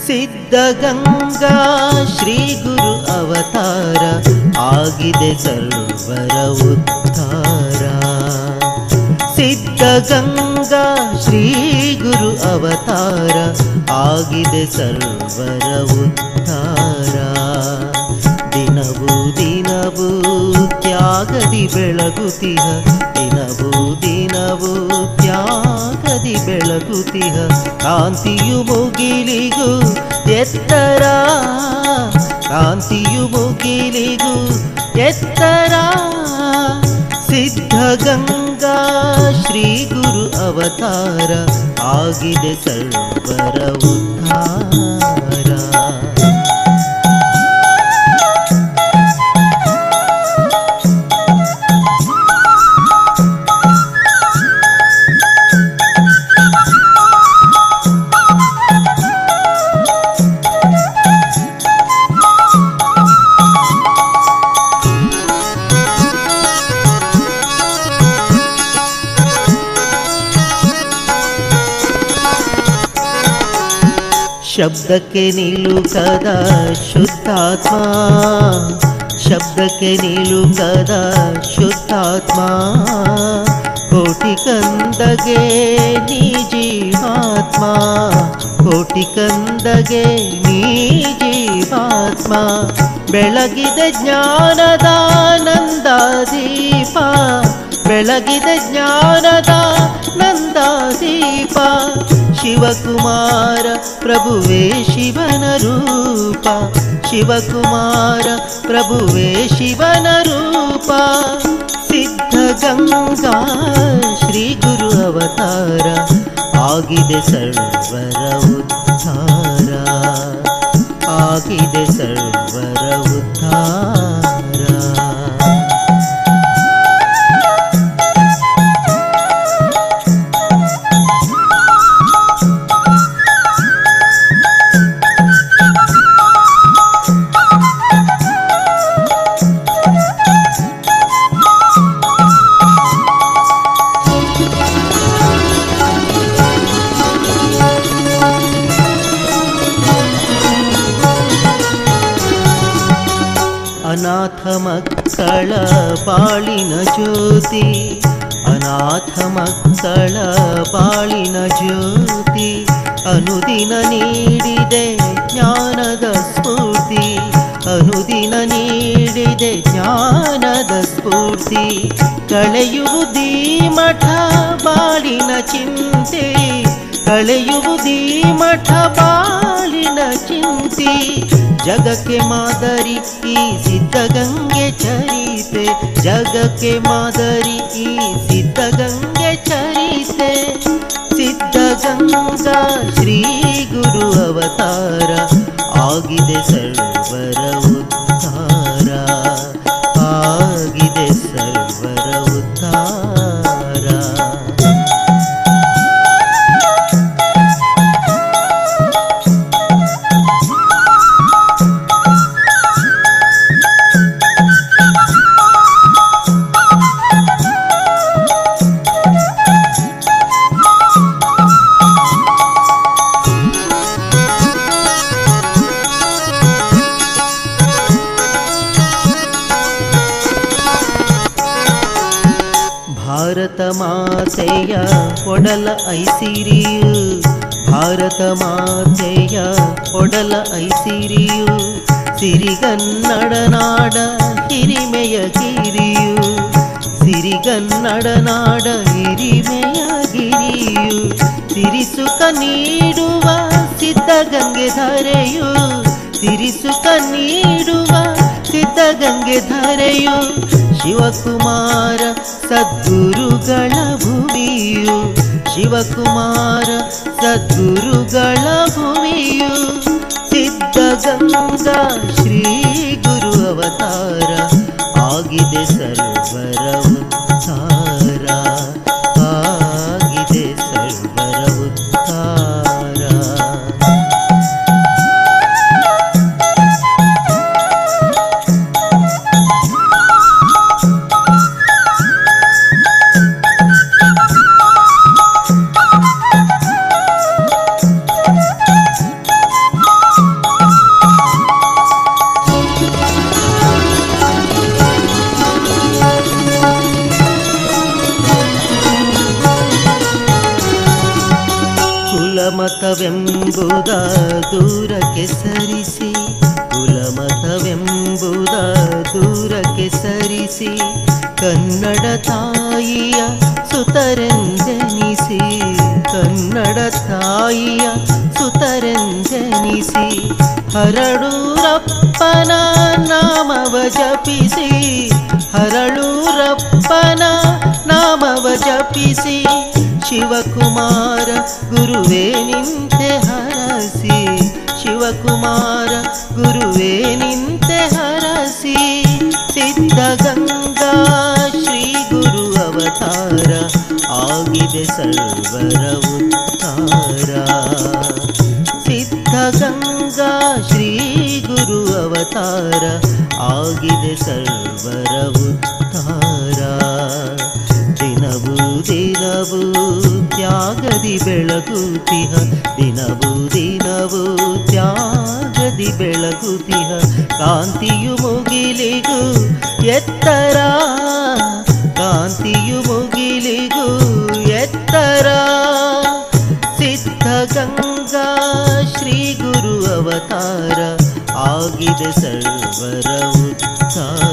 ಸಿದ್ಧಗಂಗಾ ಶ್ರೀ ಗುರು ಅವತಾರ ಆಗಿದೆ ಸರ್ವರ ಉದ್ಧಾರ. ಸಿದ್ಧಗಂಗಾ ಶ್ರೀ ಗುರು ಅವತಾರ ಆಗಿದೆ ಸರ್ವರ ಉದ್ಧಾರ. ದಿನವೂ ದಿನವೂ ತ್ಯಾಗದಿ ಬೆಳಗುತ್ತಿಹ, ದಿನವೂ ದಿನವೂ ತ್ಯಾಗದಿ ಬೆಳಗುತ್ತಿಹ. ಕಾಂತಿಯು ಮುಗಿಲಿಗೂ ಎತ್ತರ, ಕಾಂತಿಯು ಮುಗಿಲಿಗೂ ಎತ್ತರ. ಸಿದ್ಧಗಂಗಾ ಶ್ರೀ ಗುರು ಅವತಾರ ಆಗಿದೆ ಸರ್ವರ ಉದ್ಧಾರ. ಶಬ್ದಕ್ಕೆ ನಿಲುಕದ ಶುದ್ಧಾತ್ಮ, ಶಬ್ದಕ್ಕೆ ನಿಲುಕದ ಶುದ್ಧಾತ್ಮ. ಕೋಟಿ ಕಂದಗೆ ನೀ ಜೀವಾತ್ಮ, ಕೋಟಿ ಕಂದಗೆ ನೀ ಜೀವಾತ್ಮ. ಬೆಳಗಿದೆ ಜ್ಞಾನದ ನಂದಾದೀಪ, ಬೆಳಗಿದೆ ಜ್ಞಾನದ ನಂದಾದೀಪ. ಶಿವಕುಮಾರ ಪ್ರಭುವೇ ಶಿವನ ರೂಪ, ಶಿವಕುಮಾರ ಪ್ರಭುವೇ ಶಿವನ ರೂಪ. ಸಿದ್ಧಗಂಗಾ ಶ್ರೀ ಗುರು ಅವತಾರ ಆಗಿದೆ ಸರ್ವರ ಉದ್ಧಾರ, ಆಗಿದೆ ಸರ್ವರ ಉದ್ಧಾರ. ಅನಾಥ ಮಕ್ಕಳ ಬಾಳಿನ ಜ್ಯೋತಿ, ಅನಾಥ ಮಕ್ಕಳ ಬಾಳಿನ ಜ್ಯೋತಿ. ಅನುದಿನ ನೀಡಿದೆ ಜ್ಞಾನದ ಸ್ಫೂರ್ತಿ, ಅನುದಿನ ನೀಡಿದೆ ಜ್ಞಾನದ ಸ್ಫೂರ್ತಿ. ಕಳೆಯುವುದೀ ಮಠ ಬಾಳಿನ ಚಿಂತೆ, ಕಳೆಯುವುದೀ ಮಠ ಬಾಳಿನ ಚಿಂತೆ. ಜಗಕ್ಕೆ ಮಾದರಿ ಈ ಸಿದ್ಧಗಂಗೆ ಚರಿತೆ, ಜಗಕ್ಕೆ ಮಾದರಿ ಈ ಸಿದ್ಧಗಂಗೆ ಚರಿತೆ. ಸಿದ್ಧಗಂಗಾ ಶ್ರೀ ಗುರು ಅವತಾರ ಆಗಿದೆ ಸರ್ವರ ಉದ್ಧಾರ, ಆಗಿದೆ ಸರ್ವರ ಉದ್ಧಾರ. ಭಾರತ ಮಾತೆಯ ಒಡಲ ಐಸಿರಿಯು, ಭಾರತ ಮಾತೆಯ ಒಡಲ ಐಸಿರಿಯು. ಸಿರಿಗನ್ನಡ ನಾಡ ಹಿರಿಮೆಯ ಗಿರಿಯು, ಸಿರಿಗನ್ನಡ ನಾಡ ಹಿರಿಮೆಯ ಗಿರಿಯು. ಸಿರಿಸುಖ ನೀಡುವ ಸಿದ್ಧಗಂಗೆ ಧರೆಯು, ಸಿರಿಸುಖ ನೀಡುವ ಸಿದ್ಧಗಂಗೆ ಧರೆಯು. ಶಿವಕುಮಾರ ಸದ್ಗುರುಗಳ ಭುವಿಯು, ಶಿವಕುಮಾರ ಸದ್ಗುರುಗಳ ಭುವಿಯು. ಸಿದ್ಧಗಂಗಾ ಆಗಿದೆ ಸರ್ವರ ಉದ್ಧಾರ, ಆಗಿದೆ ಸರ್ವರ ಉದ್ಧಾರ. ಕುಲಮತವೆಂಬುದ ದೂರಕ್ಕೆ ಸರಿಸಿ, ಕುಲಮತವೆಂಬುದ ದೂರಕ್ಕೆ ಸರಿಸಿ, ಕನ್ನಡ ತಾಯಿಯ ಸುತರೆಂದೆನಿಸಿ, ಕನ್ನಡ ತಾಯಿಯ ಸುತರೆಂದೆನಿಸಿ, ಹರಳೂರಪ್ಪನ ನಾಮವ ಜಪಿಸಿ, ಹರಳೂರಪ್ಪನ ನಾಮವ ಜಪಿಸಿ, ಶಿವಕುಮಾರ ಗುರುವೇ ನಿಂತೆ ಹರಸಿ, ಶಿವಕುಮಾರ ಗುರುವೇ ನಿಂತೆ ಹರಸಿ, ಸಿದ್ಧಗಂಗಾ ಶ್ರೀ ಗುರು ಅವತಾರ, ಆಗಿದೆ ಸರ್ವರ ಉದ್ಧಾರ. ಸಿದ್ಧಗಂಗಾ ಶ್ರೀ ಗುರು ಅವತಾರ, ಆಗಿದೆ ಸರ್ವರ ಉದ್ಧಾರ. ದಿನವೂ ದಿನವೂ ತ್ಯಾಗದಿ ಬೆಳಗುತ್ತಿಹ, ದಿನವೂ ದಿನವೂ ತ್ಯಾಗದಿ ಬೆಳಗುತ್ತಿಹ, ಕಾಂತಿಯು ಮುಗಿಲಿಗೂ ಎತ್ತರ, ಕಾಂತಿಯು ಮುಗಿಲಿಗೂ ಎತ್ತರ, ಸಿದ್ಧಗಂಗಾ ಶ್ರೀ ಗುರು ಅವತಾರ, ಆಗಿದೆ ಸರ್ವರ ಉದ್ಧಾರ.